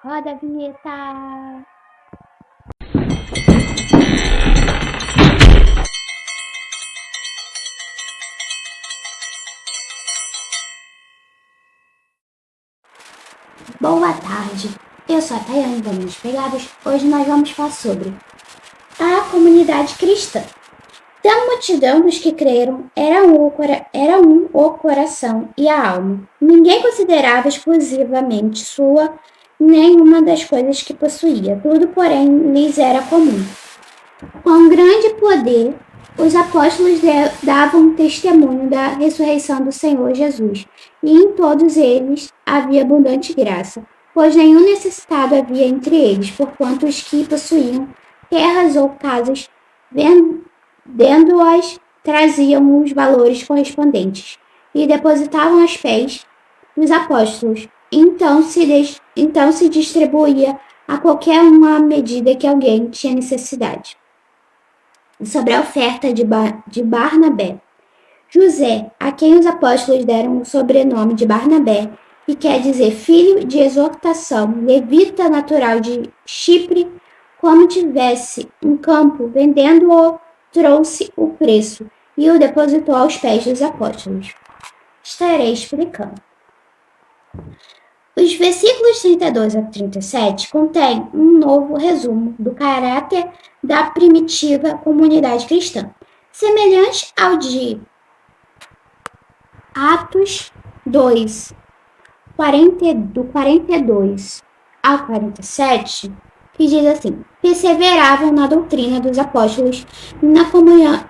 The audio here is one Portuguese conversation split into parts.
Roda a vinheta! Boa tarde, eu sou a Tayane Vamos Pegados. Hoje nós vamos falar sobre a comunidade cristã. Da multidão dos que creram, era um o coração e a alma. Ninguém considerava exclusivamente sua nenhuma das coisas que possuía. Tudo, porém, lhes era comum. Com grande poder, os apóstolos davam testemunho da ressurreição do Senhor Jesus, e em todos eles havia abundante graça, pois nenhum necessitado havia entre eles, porquanto os que possuíam terras ou casas, vendendo-as, traziam os valores correspondentes e depositavam aos pés dos apóstolos. Então se distribuía a qualquer uma à medida que alguém tinha necessidade. Sobre a oferta de Barnabé. José, a quem os apóstolos deram o sobrenome de Barnabé, que quer dizer filho de exortação, levita natural de Chipre, como tivesse um campo, vendendo-o, trouxe o preço e o depositou aos pés dos apóstolos. Estarei explicando. Os versículos 32 a 37 contêm um novo resumo do caráter da primitiva comunidade cristã, semelhante ao de Atos 2, do 42 ao 47, que diz assim: perseveravam na doutrina dos apóstolos, na comunhão,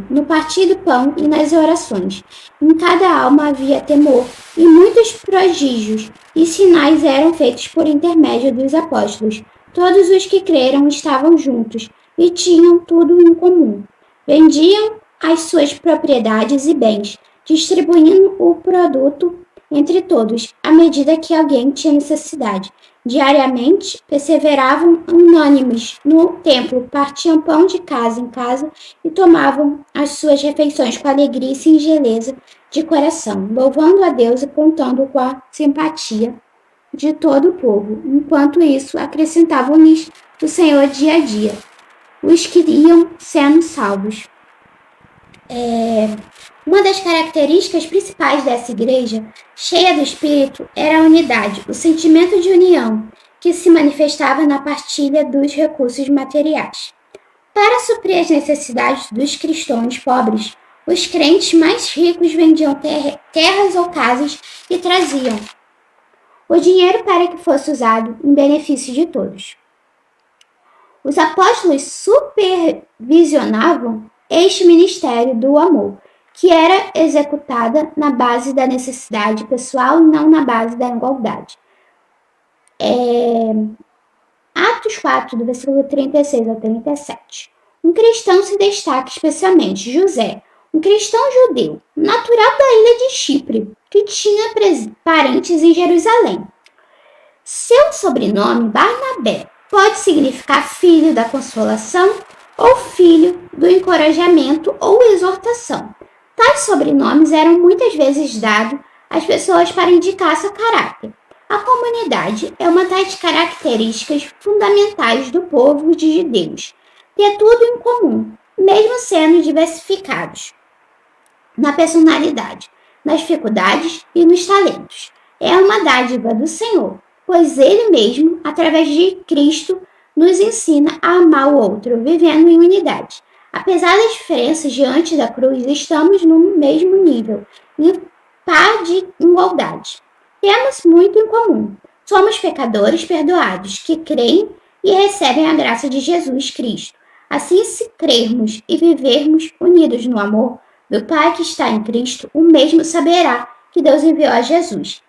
no partir do pão e nas orações. Em cada alma havia temor, e muitos prodígios e sinais eram feitos por intermédio dos apóstolos. Todos os que creram estavam juntos e tinham tudo em comum. Vendiam as suas propriedades e bens, distribuindo o produto entre todos, à medida que alguém tinha necessidade. Diariamente, perseveravam unânimes no templo, partiam pão de casa em casa e tomavam as suas refeições com alegria e singeleza de coração, louvando a Deus e contando com a simpatia de todo o povo. Enquanto isso, acrescentavam-lhes o Senhor dia a dia, os que iam sendo salvos. Uma das características principais dessa igreja, cheia do Espírito, era a unidade, o sentimento de união, que se manifestava na partilha dos recursos materiais. Para suprir as necessidades dos cristãos pobres, os crentes mais ricos vendiam terras ou casas e traziam o dinheiro para que fosse usado em benefício de todos. Os apóstolos supervisionavam este ministério do amor, que era executada na base da necessidade pessoal e não na base da igualdade. Atos 4, do versículo 36 ao 37. Um cristão se destaca especialmente, José, um cristão judeu, natural da ilha de Chipre, que tinha parentes em Jerusalém. Seu sobrenome, Barnabé, pode significar filho da consolação ou filho do encorajamento ou exortação. Tais sobrenomes eram muitas vezes dados às pessoas para indicar seu caráter. A comunidade é uma das características fundamentais do povo de Deus, ter tudo em comum, mesmo sendo diversificados na personalidade, nas dificuldades e nos talentos. É uma dádiva do Senhor, pois Ele mesmo, através de Cristo, nos ensina a amar o outro, vivendo em unidade. Apesar das diferenças diante da cruz, estamos no mesmo nível, em par de igualdade. Temos muito em comum. Somos pecadores perdoados, que creem e recebem a graça de Jesus Cristo. Assim, se crermos e vivermos unidos no amor do Pai que está em Cristo, o mesmo saberá que Deus enviou a Jesus.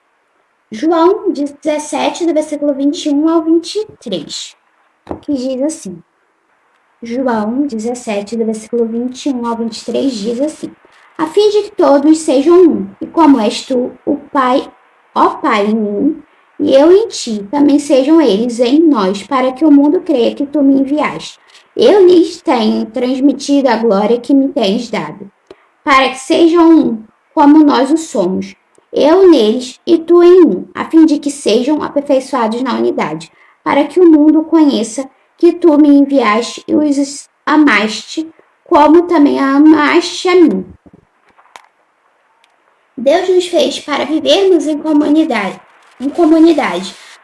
João 17, do versículo 21 ao 23, que diz assim. João 17, do versículo 21 ao 23, diz assim: a fim de que todos sejam um, e como és tu, o Pai, ó Pai, em mim, e eu em ti, também sejam eles em nós, para que o mundo creia que tu me enviaste. Eu lhes tenho transmitido a glória que me tens dado, para que sejam um, como nós o somos. eu neles e tu em mim, a fim de que sejam aperfeiçoados na unidade, para que o mundo conheça que tu me enviaste e os amaste, como também amaste a mim. Deus nos fez para vivermos em comunidade,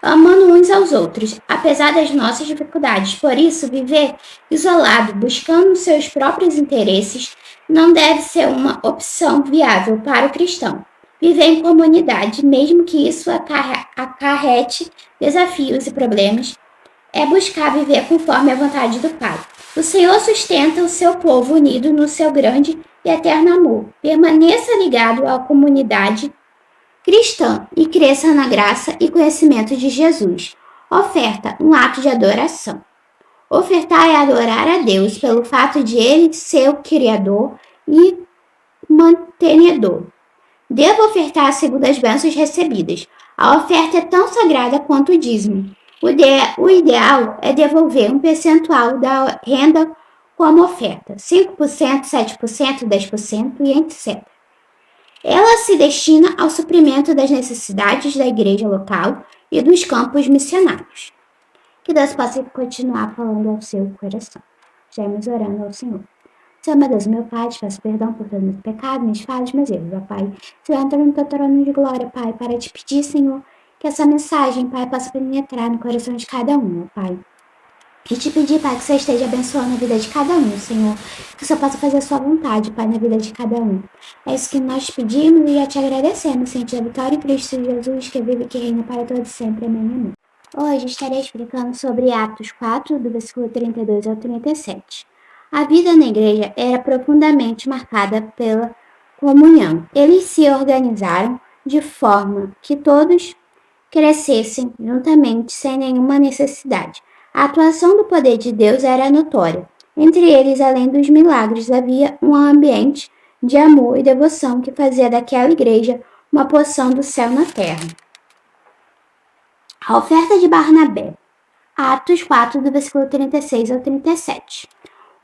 amando uns aos outros, apesar das nossas dificuldades. Por isso, viver isolado, buscando seus próprios interesses, não deve ser uma opção viável para o cristão. Viver em comunidade, mesmo que isso acarrete desafios e problemas, é buscar viver conforme a vontade do Pai. O Senhor sustenta o seu povo unido no seu grande e eterno amor. Permaneça ligado à comunidade cristã e cresça na graça e conhecimento de Jesus. Oferta, um ato de adoração. Ofertar é adorar a Deus pelo fato de Ele ser o Criador e mantenedor. Devo ofertar segundo as bênçãos recebidas. A oferta é tão sagrada quanto o dízimo. O ideal é devolver um percentual da renda como oferta, 5%, 7%, 10% e etc. Ela se destina ao suprimento das necessidades da igreja local e dos campos missionários. Que Deus possa continuar falando ao seu coração. Estamos orando ao Senhor. Senhor, meu Deus, meu Pai, te peço perdão por todos os meus pecados, minhas falhas, meus erros, ó Pai. Senhor, entra no teu trono de glória, Pai, para te pedir, Senhor, que essa mensagem, Pai, possa penetrar no coração de cada um, ó Pai. E te pedir, Pai, que você esteja abençoando a vida de cada um, Senhor. Que o Senhor possa fazer a sua vontade, Pai, na vida de cada um. É isso que nós pedimos e já te agradecemos, Senhor, da vitória em Cristo Jesus, que vive e que reina para todos sempre. Amém, amém. Hoje estarei explicando sobre Atos 4, do versículo 32 ao 37. A vida na igreja era profundamente marcada pela comunhão. Eles se organizaram de forma que todos crescessem juntamente sem nenhuma necessidade. A atuação do poder de Deus era notória. Entre eles, além dos milagres, havia um ambiente de amor e devoção que fazia daquela igreja uma porção do céu na terra. A oferta de Barnabé. Atos 4, do versículo 36 ao 37.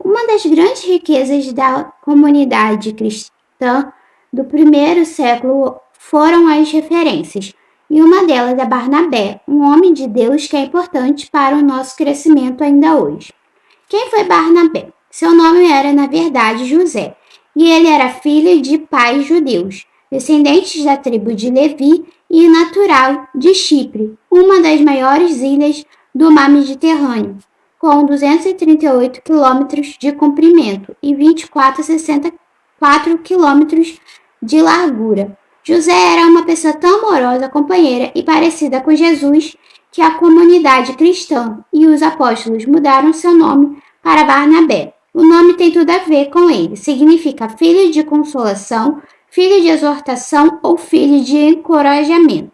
Uma das grandes riquezas da comunidade cristã do primeiro século foram as referências, e uma delas é Barnabé, um homem de Deus que é importante para o nosso crescimento ainda hoje. Quem foi Barnabé? Seu nome era, na verdade, José, e ele era filho de pais judeus, descendentes da tribo de Levi e natural de Chipre, uma das maiores ilhas do mar Mediterrâneo, com 238 quilômetros de comprimento e 24,64 quilômetros de largura. José era uma pessoa tão amorosa, companheira e parecida com Jesus que a comunidade cristã e os apóstolos mudaram seu nome para Barnabé. O nome tem tudo a ver com ele. Significa filho de consolação, filho de exortação ou filho de encorajamento.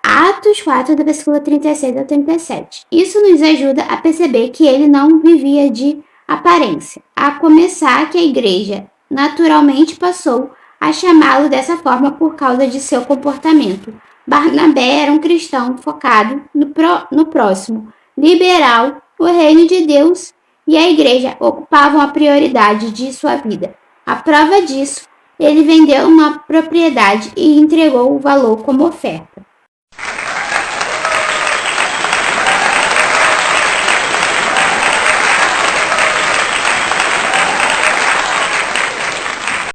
Atos 4, do versículo 36 ao 37. Isso nos ajuda a perceber que ele não vivia de aparência. A começar que a igreja naturalmente passou a chamá-lo dessa forma por causa de seu comportamento. Barnabé era um cristão focado no próximo, liberal, o reino de Deus e a igreja ocupavam a prioridade de sua vida. A prova disso, ele vendeu uma propriedade e entregou o valor como oferta.